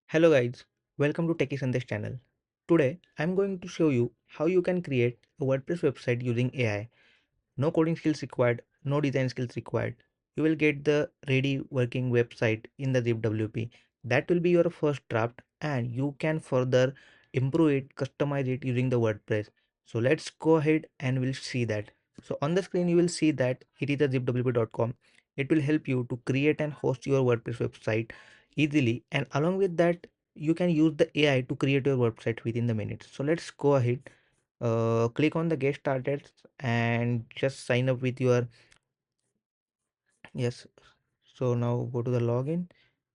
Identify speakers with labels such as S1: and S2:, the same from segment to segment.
S1: Hello guys, welcome to Techie Sandesh channel. Today I'm going to show you how you can create a WordPress website using AI. No coding skills required, no design skills required. You will get the ready working website in the ZipWP. That will be your first draft and you can further improve it, customize it using the WordPress. So let's go ahead and we'll see that. So on the screen you will see that it is a zipwp.com. It will help you to create and host your WordPress website easily, and along with that you can use the AI to create your website within the minutes. So let's go ahead, click on the get started and just sign up with your yes. So now go to the login.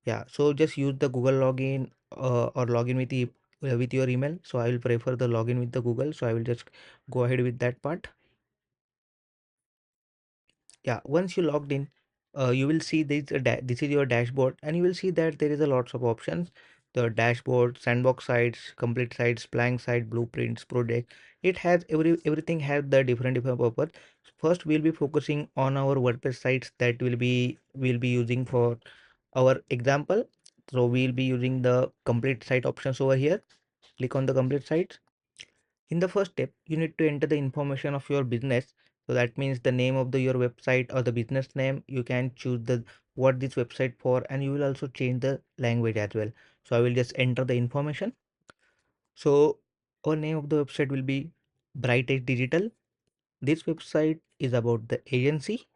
S1: Yeah, so just use the Google login, or login with your email. So I will prefer the login with the Google, so I will just go ahead with that part. Yeah, once you logged in, you will see this is your dashboard, and you will see that there is a lots of options: the dashboard, sandbox sites, complete sites, blank site, blueprints, project. It has everything has the different purpose. First we'll be focusing on our WordPress sites that we'll be using for our example. So we'll be using the complete site options over here. Click on the complete sites. In the first step, you need to enter the information of your business. So that means the name of your website or the business name. You can choose the what this website for, and you will also change the language as well. So I will just enter the information. So our name of the website will be Bright Edge Digital. This website is about the agency.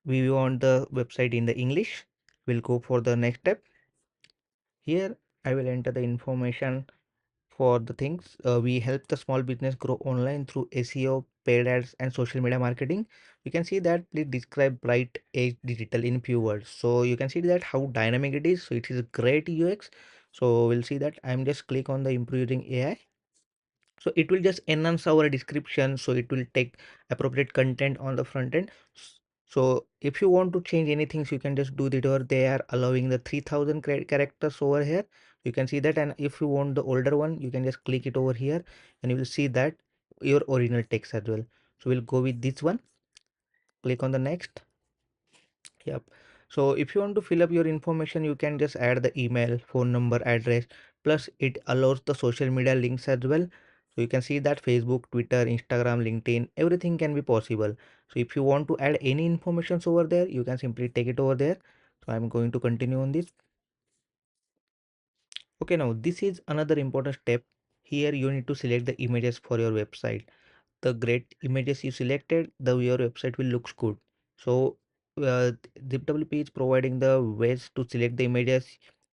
S1: We want the website in the English. We'll go for the next step. Here I will enter the information for the things. We help the small business grow online through SEO, paid ads, and social media marketing. You can see that. Please describe Bright Edge Digital in few words. So you can see that how dynamic it is. So it is a great UX. So we'll see that. I'm just click on the improving AI. So it will just enhance our description. So it will take appropriate content on the front end. So if you want to change anything, so you can just do it over there, allowing the 3000 characters over here. You can see that. And if you want the older one, you can just click it over here and you will see that your original text as well. So we'll go with this one. Click on the next. Yep. So if you want to fill up your information, you can just add the email, phone number, address. Plus it allows the social media links as well. So you can see that Facebook, Twitter, Instagram, LinkedIn, everything can be possible. So if you want to add any informations over there, you can simply take it over there. So I'm going to continue on this. Okay, now this is another important step. Here you need to select the images for your website. The great images you selected, the your website will looks good. So ZipWP is providing the ways to select the images.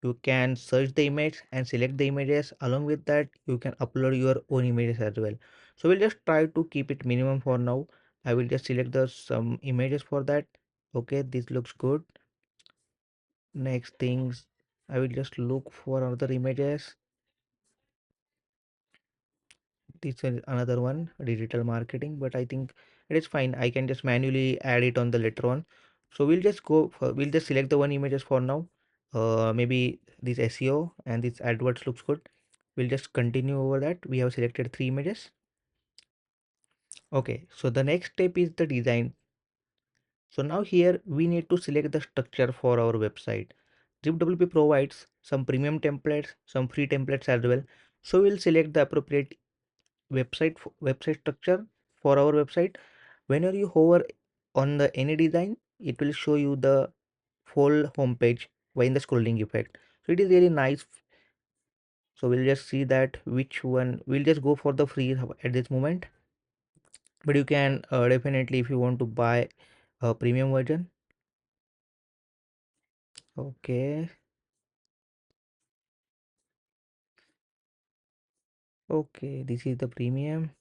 S1: You can search the image and select the images. Along with that, you can upload your own images as well. So we'll just try to keep it minimum for now. I will just select the some images for that. Okay, this looks good. Next things, I will just look for other images. This is another one, digital marketing, but I think it is fine. I can just manually add it on the later on. So we'll just select the one images for now. Maybe this SEO and this AdWords looks good. We'll just continue over that. We have selected three images. Okay, so the next step is the design. So now here we need to select the structure for our website. ZipWP provides some premium templates, some free templates as well. So we'll select the appropriate website structure for our website. Whenever you hover on the any design, it will show you the full homepage by the scrolling effect. So it is really nice. So we'll just see that which one. We'll just go for the free at this moment, but you can definitely, if you want to buy a premium version. Okay. Okay, this is the premium.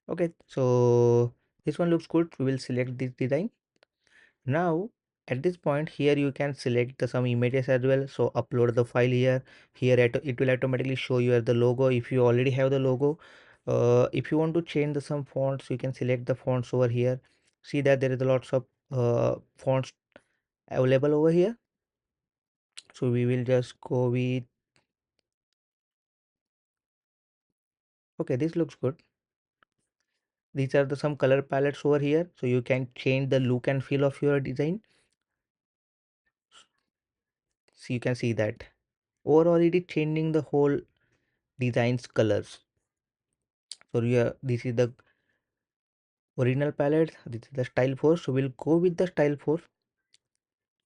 S1: Okay, so this one looks good. We will select this design. Now at this point here you can select some images as well. So upload the file here. It will automatically show you as the logo if you already have the logo. If you want to change some fonts, you can select the fonts over here. See that there is a lots of fonts available over here. So we will just go with, okay, this looks good. These are the some color palettes over here, so you can change the look and feel of your design. So you can see that overall it is changing the whole design's colors. So this is the original palette, this is the style 4, so we'll go with the style 4.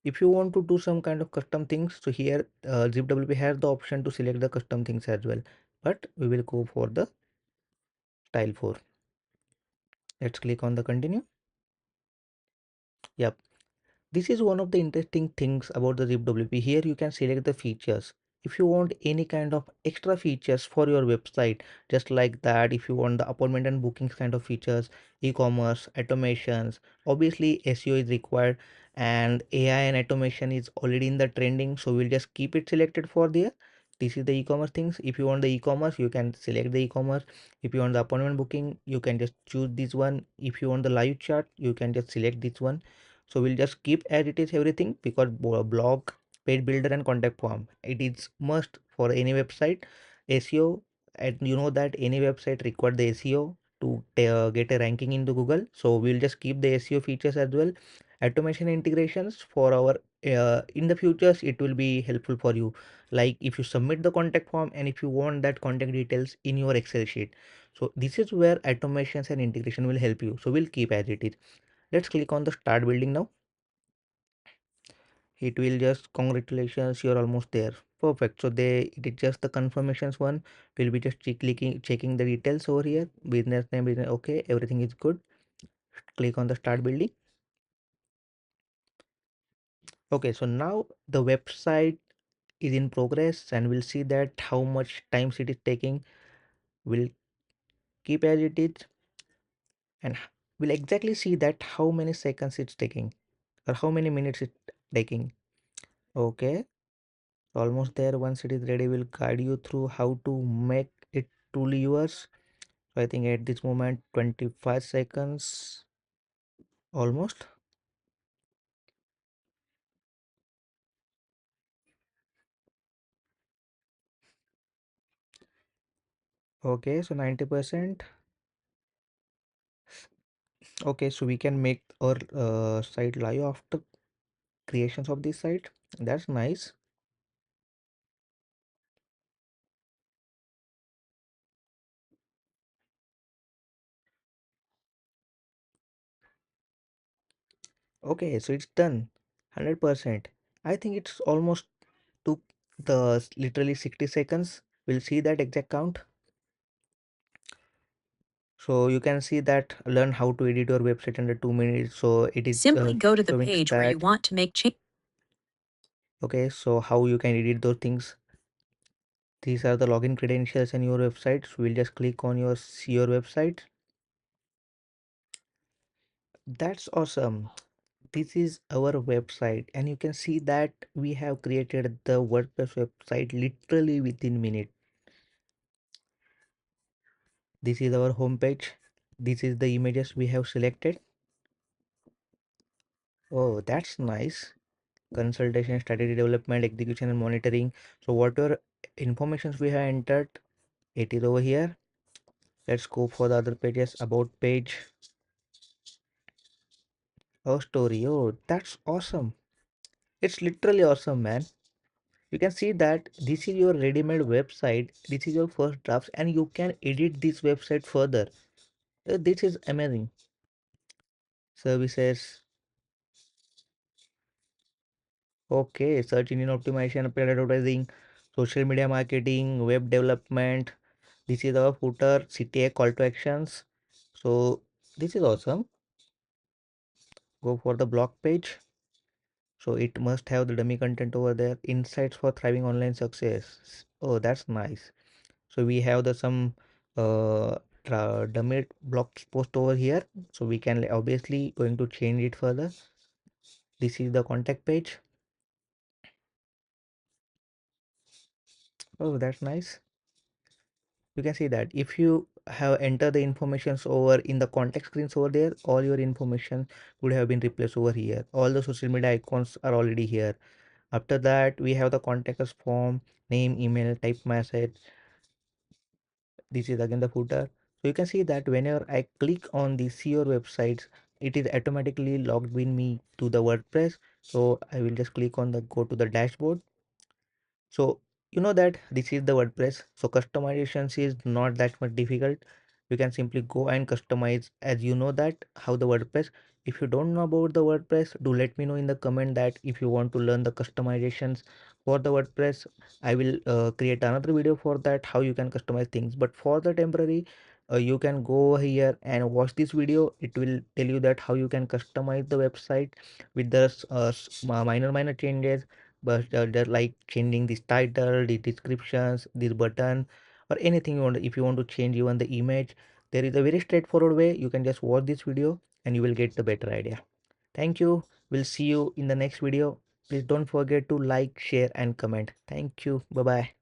S1: If you want to do some kind of custom things, so here ZipWP has the option to select the custom things as well, but we will go for the style 4. Let's click on the continue. Yep. This is one of the interesting things about the ZipWP. Here you can select the features. If you want any kind of extra features for your website, just like that, if you want the appointment and bookings kind of features, e-commerce, automations, obviously SEO is required, and AI and automation is already in the trending. So we'll just keep it selected for there. This is the e-commerce things. If you want the e-commerce, you can select the e-commerce. If you want the appointment booking, you can just choose this one. If you want the live chat, you can just select this one. So we'll just keep as it is everything, because blog, page builder and contact form, it is must for any website. SEO, and you know that any website require the SEO to get a ranking into Google. So we'll just keep the SEO features as well. Automation integrations for our in the futures it will be helpful for you, like if you submit the contact form and if you want that contact details in your Excel sheet. So this is where automations and integration will help you, so we'll keep as it is. Let's click on the start building now. It will just congratulations, you're almost there. Perfect. So they it is just the confirmations one. We'll be just checking the details over here. Business name, business, okay, everything is good. Click on the start building. Okay, so now the website is in progress and we'll see that how much time it is taking. We'll keep as it is, and we'll exactly see that how many seconds it's taking or how many minutes it's taking. Okay, almost there. Once it is ready, we'll guide you through how to make it truly yours. So I think at this moment 25 seconds almost. Okay, so 90%. Okay, so we can make our site live after creations of this site. That's nice. Okay, so it's done 100%. I think it's almost took the literally 60 seconds. We'll see that exact count. So you can see that learn how to edit your website under 2 minutes. So it is
S2: Simply go to the
S1: showing
S2: page where you
S1: that.
S2: want to make change.
S1: Okay, so how you can edit those things. These are the login credentials in your website. So we'll just click on your see your website. That's awesome. This is our website and you can see that we have created the WordPress website literally within minute. This is our homepage. This is the images we have selected. Oh, that's nice. Consultation, strategy development, execution and monitoring. So whatever informations we have entered, it is over here. Let's go for the other pages. About page. Oh, story. Oh, that's awesome. It's literally awesome, man. You can see that this is your ready-made website. This is your first drafts and you can edit this website further. This is amazing. Services. Okay, search engine optimization, paid advertising, social media marketing, web development. This is our footer, CTA call to actions. So this is awesome. Go for the blog page. So it must have the dummy content over there. Insights for thriving online success. Oh, that's nice. So we have the some dummy blog post over here. So we can obviously going to change it further. This is the contact page. Oh, that's nice. You can see that if you have entered the informations over in the contact screens over there, all your information would have been replaced over here. All the social media icons are already here. After that we have the contact us form, name, email, type message. This is again the footer. So you can see that whenever I click on the see your websites, it is automatically logged in me to the WordPress. So I will just click on the go to the dashboard. So you know that this is the WordPress. So customizations is not that much difficult. You can simply go and customize as you know that how the WordPress. If you don't know about the WordPress, do let me know in the comment that if you want to learn the customizations for the WordPress, I will create another video for that how you can customize things. But for the temporary, you can go here and watch this video. It will tell you that how you can customize the website with the minor changes, but just like changing this title, the descriptions, this button, or anything you want. If you want to change even the image, there is a very straightforward way. You can just watch this video and you will get the better idea. Thank you. We'll see you in the next video. Please don't forget to like, share, and comment. Thank you. Bye bye.